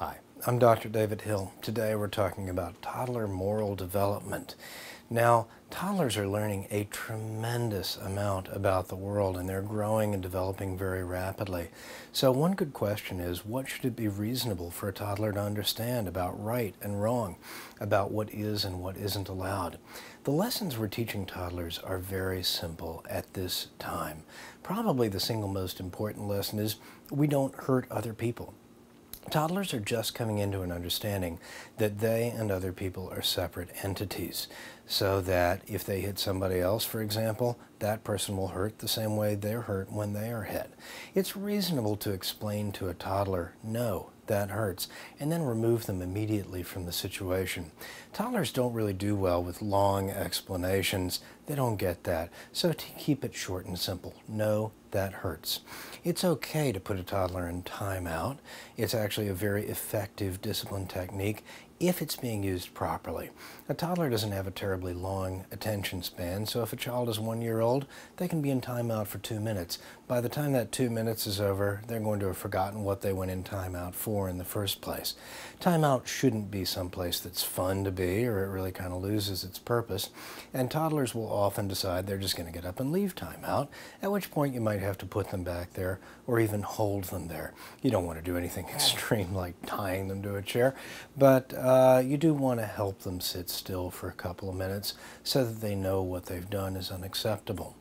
Hi, I'm Dr. David Hill. Today we're talking about toddler moral development. Now, toddlers are learning a tremendous amount about the world, and they're growing and developing very rapidly. So one good question is, what should it be reasonable for a toddler to understand about right and wrong, about what is and what isn't allowed? The lessons we're teaching toddlers are very simple at this time. Probably the single most important lesson is we don't hurt other people. Toddlers are just coming into an understanding that they and other people are separate entities, so that if they hit somebody else, for example, that person will hurt the same way they're hurt when they are hit. It's reasonable to explain to a toddler, no, that hurts, and then remove them immediately from the situation. Toddlers don't really do well with long explanations. They don't get that. So to keep it short and simple, no, that hurts. It's okay to put a toddler in timeout. It's actually a very effective discipline technique if it's being used properly. A toddler doesn't have a terribly long attention span, so if a child is 1 year old, they can be in timeout for 2 minutes. By the time that 2 minutes is over, they're going to have forgotten what they went in timeout for in the first place. Timeout shouldn't be someplace that's fun to be, or it really kind of loses its purpose, and toddlers will often decide they're just going to get up and leave timeout, at which point you might have to put them back there or even hold them there. You don't want to do anything extreme like tying them to a chair, but you do want to help them sit still for a couple of minutes so that they know what they've done is unacceptable.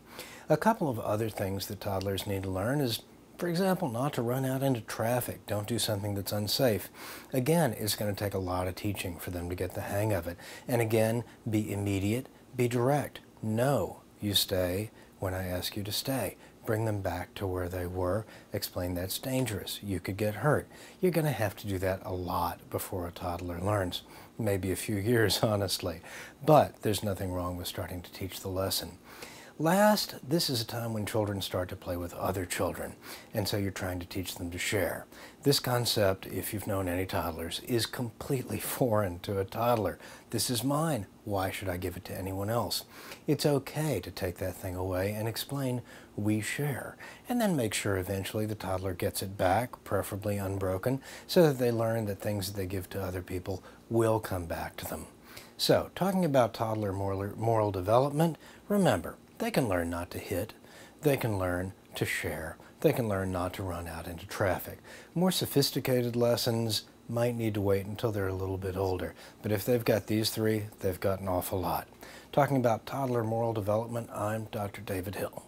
A couple of other things that toddlers need to learn is, for example, not to run out into traffic. Don't do something that's unsafe. Again, it's going to take a lot of teaching for them to get the hang of it. And again, be immediate, be direct. No, you stay when I ask you to stay. Bring them back to where they were. Explain that's dangerous. You could get hurt. You're going to have to do that a lot before a toddler learns. Maybe a few years, honestly. But there's nothing wrong with starting to teach the lesson. Last, this is a time when children start to play with other children, and so you're trying to teach them to share. This concept, if you've known any toddlers, is completely foreign to a toddler. This is mine. Why should I give it to anyone else? It's okay to take that thing away and explain we share, and then make sure eventually the toddler gets it back, preferably unbroken, so that they learn that things that they give to other people will come back to them. So, talking about toddler moral development, remember, they can learn not to hit, they can learn to share, they can learn not to run out into traffic. More sophisticated lessons might need to wait until they're a little bit older, but if they've got these three, they've got an awful lot. Talking about toddler moral development, I'm Dr. David Hill.